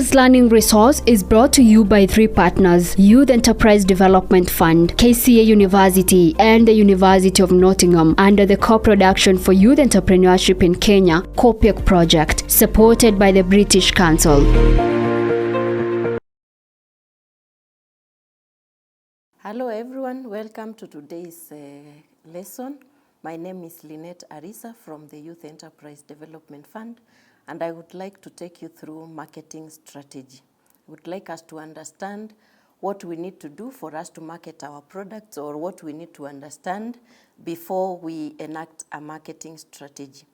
This learning resource is brought to you by three partners: Youth Enterprise Development Fund, KCA University, and the University of Nottingham, under the Co-Production for Youth Entrepreneurship in Kenya (COPIEC) project, supported by the British Council. Hello everyone, welcome to today's lesson. My name is Lynette Arisa from the Youth Enterprise Development Fund, and I would like to take you through marketing strategy. I would like us to understand what we need to do for us to market our products, or what we need to understand before we enact a marketing strategy.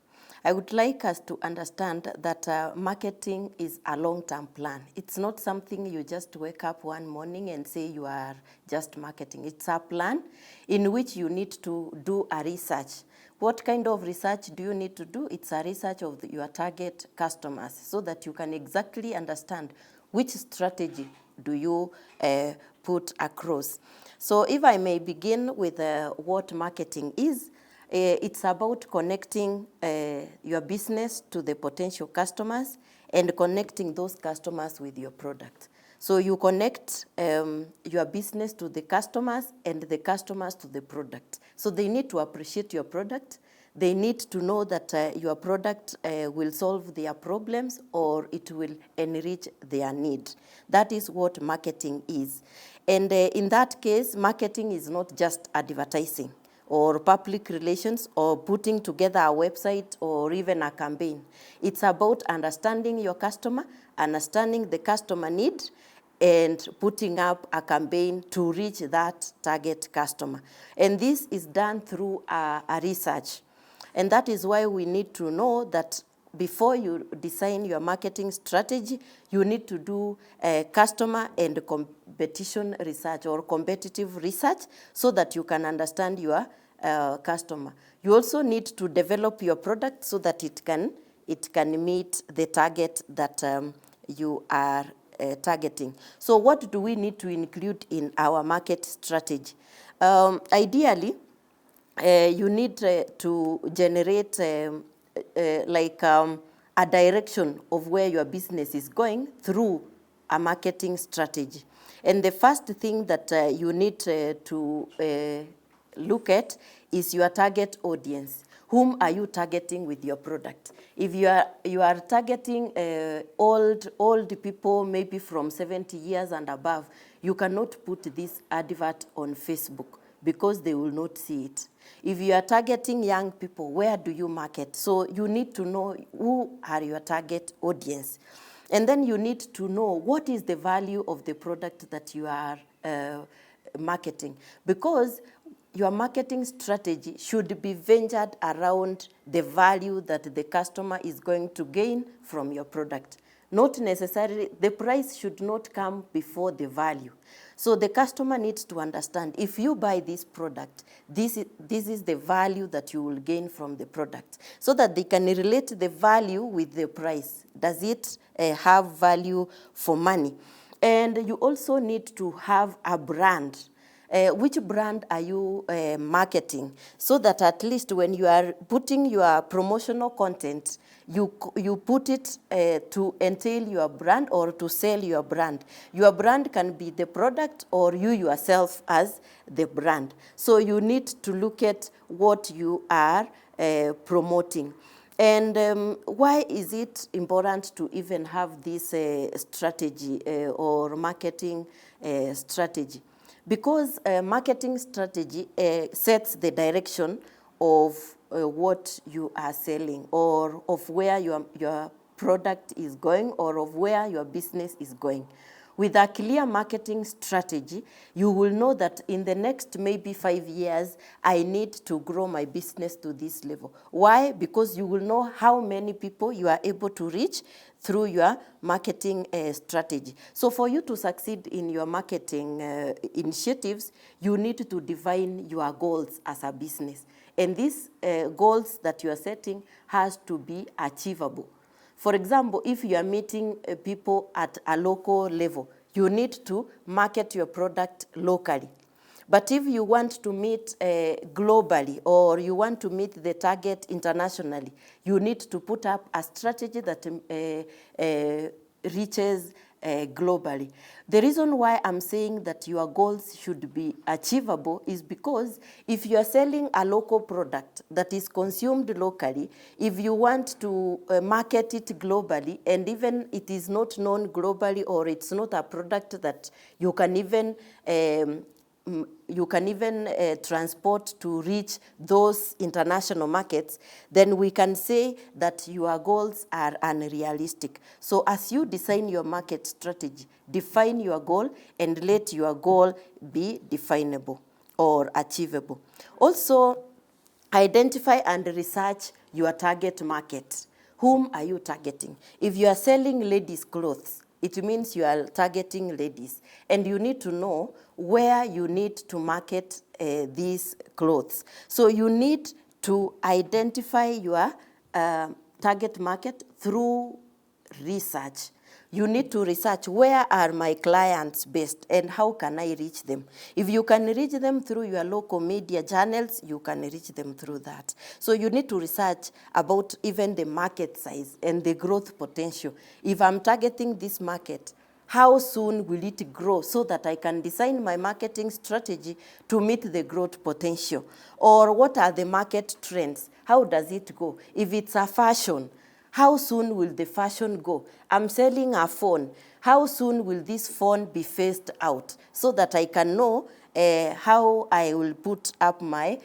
I would like us to understand that marketing is a long-term plan. It's not something you just wake up one morning and say you are just marketing. It's a plan in which you need to do a research. What kind of research do you need to do? It's a research of your target customers, so that you can exactly understand which strategy do you put across. So if I may begin with what marketing is, it's about connecting your business to the potential customers and connecting those customers with your product. So you connect your business to the customers and the customers to the product. So they need to appreciate your product. They need to know that your product will solve their problems, or it will enrich their need. That is what marketing is. And in that case, marketing is not just advertising or public relations or putting together a website or even a campaign. It's about understanding your customer, understanding the customer need, and putting up a campaign to reach that target customer. And this is done through a research. And that is why we need to know that before you design your marketing strategy, you need to do customer and competition research or competitive research, so that you can understand your customer. You also need to develop your product so that it can meet the target that you are targeting. So what do we need to include in our market strategy? Ideally, you need to generate a direction of where your business is going through a marketing strategy. And the first thing that you need to look at is your target audience. Whom are you targeting with your product? If you are targeting old people, maybe from 70 years and above, you cannot put this advert on Facebook, because they will not see it. If you are targeting young people, where do you market? So you need to know who are your target audience. And then you need to know what is the value of the product that you are marketing. Because your marketing strategy should be ventured around the value that the customer is going to gain from your product. Not necessarily, the price should not come before the value. So the customer needs to understand, if you buy this product, this is the value that you will gain from the product, so that they can relate the value with the price. Does it have value for money? And you also need to have a brand. Which brand are you marketing? So that at least when you are putting your promotional content, you put it to entail your brand or to sell your brand. Your brand can be the product, or you yourself as the brand. So you need to look at what you are promoting. And why is it important to even have this strategy or marketing strategy? Because marketing strategy sets the direction of what you are selling, or of where your product is going, or of where your business is going. With a clear marketing strategy, you will know that in the next maybe 5 years, I need to grow my business to this level. Why? Because you will know how many people you are able to reach through your marketing strategy. So for you to succeed in your marketing initiatives, you need to define your goals as a business. And these goals that you are setting has to be achievable. For example, if you are meeting people at a local level, you need to market your product locally. But if you want to meet globally, or you want to meet the target internationally, you need to put up a strategy that reaches globally. The reason why I'm saying that your goals should be achievable is because if you are selling a local product that is consumed locally, if you want to market it globally, and even it is not known globally, or it's not a product that you can even transport to reach those international markets, then we can say that your goals are unrealistic. So as you design your market strategy, define your goal and let your goal be definable or achievable. Also, identify and research your target market. Whom are you targeting? If you are selling ladies' clothes, it means you are targeting ladies. And you need to know where you need to market these clothes. So you need to identify your target market through research. You need to research where are my clients based and how can I reach them. If you can reach them through your local media channels, you can reach them through that. So you need to research about even the market size and the growth potential. If I'm targeting this market, how soon will it grow so that I can design my marketing strategy to meet the growth potential? Or what are the market trends? How does it go? If it's a fashion, how soon will the fashion go? I'm selling a phone. How soon will this phone be phased out so that I can know how I will put up my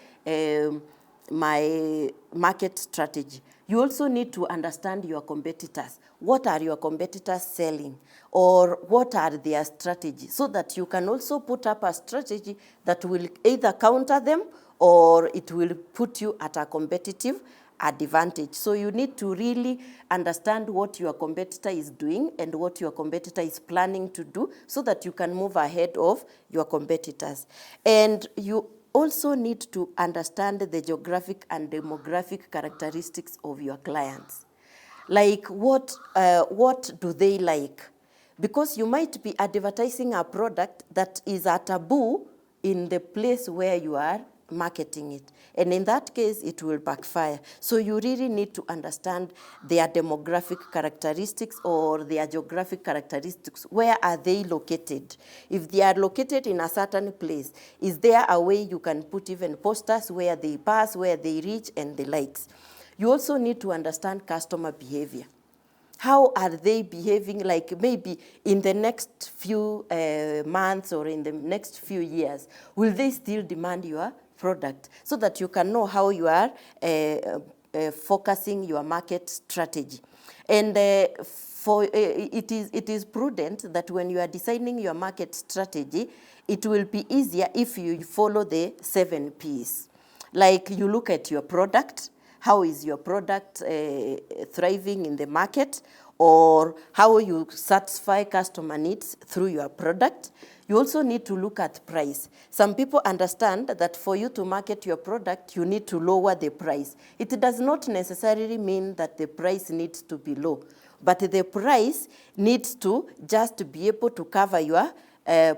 market strategy? You also need to understand your competitors. What are your competitors selling? Or what are their strategies? So that you can also put up a strategy that will either counter them or it will put you at a competitive advantage. So you need to really understand what your competitor is doing and what your competitor is planning to do so that you can move ahead of your competitors. And you also need to understand the geographic and demographic characteristics of your clients. Like what do they like? Because you might be advertising a product that is a taboo in the place where you are marketing it. And in that case, it will backfire. So you really need to understand their demographic characteristics or their geographic characteristics. Where are they located? If they are located in a certain place, is there a way you can put even posters where they pass, where they reach, and the likes? You also need to understand customer behavior. How are they behaving, like maybe in the next few months or in the next few years? Will they still demand your product? So that you can know how you are focusing your market strategy. And it is prudent that when you are designing your market strategy, it will be easier if you follow the 7 Ps. Like you look at your product. How is your product thriving in the market? Or how you satisfy customer needs through your product? You also need to look at price. Some people understand that for you to market your product, you need to lower the price. It does not necessarily mean that the price needs to be low, but the price needs to just be able to cover your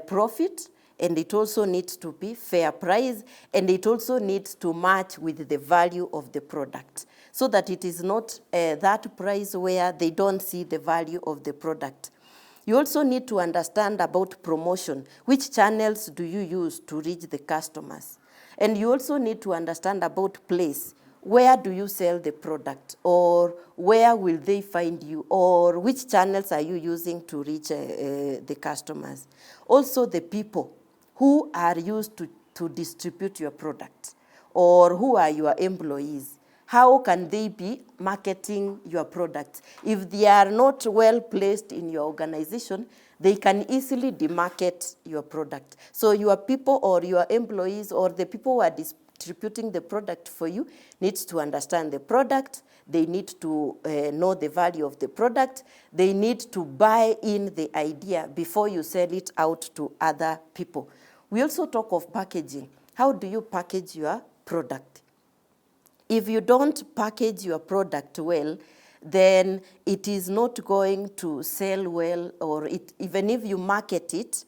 profit, and it also needs to be fair price, and it also needs to match with the value of the product, so that it is not that price where they don't see the value of the product. You also need to understand about promotion. Which channels do you use to reach the customers? And you also need to understand about place. Where do you sell the product? Or where will they find you? Or which channels are you using to reach the customers? Also the people who are used to distribute your product, or who are your employees. How can they be marketing your product? If they are not well placed in your organization, they can easily demarket your product. So your people or your employees or the people who are distributing the product for you needs to understand the product. They need to know the value of the product. They need to buy in the idea before you sell it out to other people. We also talk of packaging. How do you package your product? If you don't package your product well, then it is not going to sell well, or even if you market it,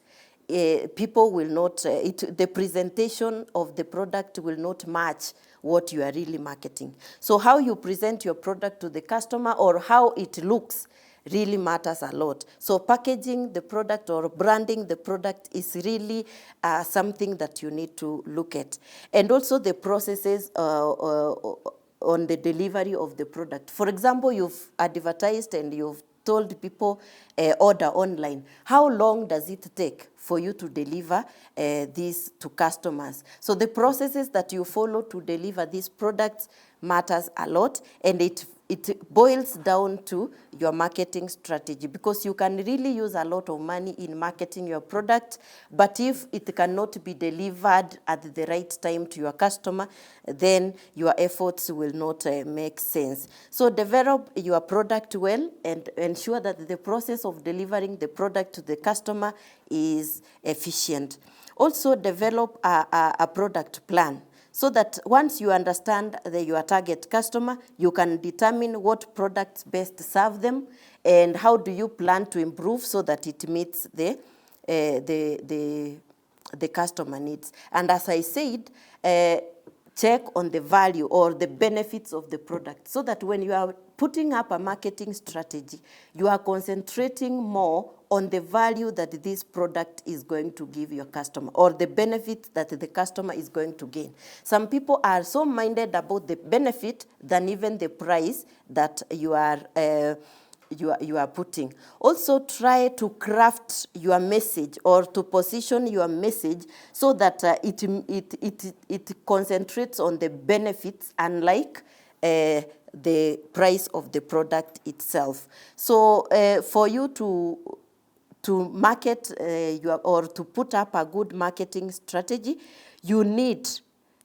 people will not, the presentation of the product will not match what you are really marketing. So how you present your product to the customer, or how it looks, really matters a lot. So packaging the product or branding the product is really something that you need to look at. And also the processes on the delivery of the product. For example, you've advertised and you've told people order online. How long does it take for you to deliver these to customers? So the processes that you follow to deliver these products matters a lot, and it boils down to your marketing strategy, because you can really use a lot of money in marketing your product, but if it cannot be delivered at the right time to your customer, then your efforts will not make sense. So develop your product well and ensure that the process of delivering the product to the customer is efficient. Also develop a product plan, so that once you understand your target customer, you can determine what products best serve them and how do you plan to improve so that it meets the customer needs. And as I said, check on the value or the benefits of the product, so that when you are putting up a marketing strategy, you are concentrating more on the value that this product is going to give your customer, or the benefit that the customer is going to gain. Some people are so minded about the benefit than even the price that you are putting. Also try to craft your message or to position your message so that it concentrates on the benefits, unlike the price of the product itself. So for you to market or to put up a good marketing strategy, you need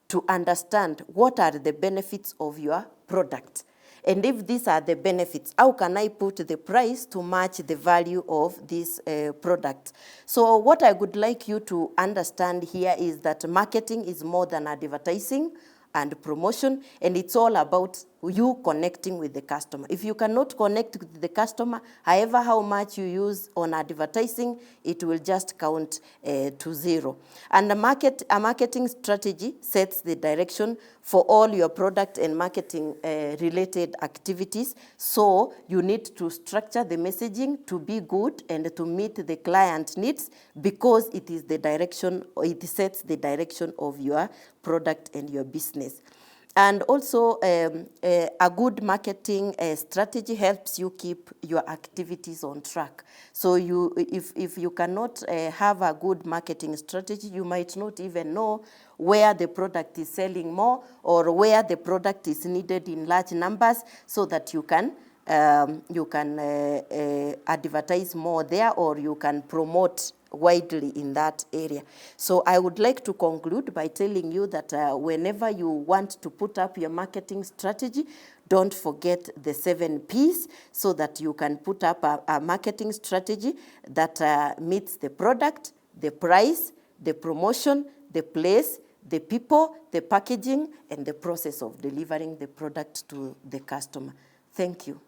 to understand what are the benefits of your product. And if these are the benefits, how can I put the price to match the value of this product? So what I would like you to understand here is that marketing is more than advertising and promotion, and it's all about you connecting with the customer. If you cannot connect with the customer, however how much you use on advertising, it will just count to zero. And a marketing strategy sets the direction for all your product and marketing related activities. So you need to structure the messaging to be good and to meet the client needs, because it is the direction, or it sets the direction of your product and your business. And also, a good marketing strategy helps you keep your activities on track. So if you cannot have a good marketing strategy, you might not even know where the product is selling more or where the product is needed in large numbers, so that you can advertise more there, or you can promote widely in that area. So I would like to conclude by telling you that whenever you want to put up your marketing strategy, don't forget the 7 P's, so that you can put up a marketing strategy that meets the product, the price, the promotion, the place, the people, the packaging, and the process of delivering the product to the customer. Thank you.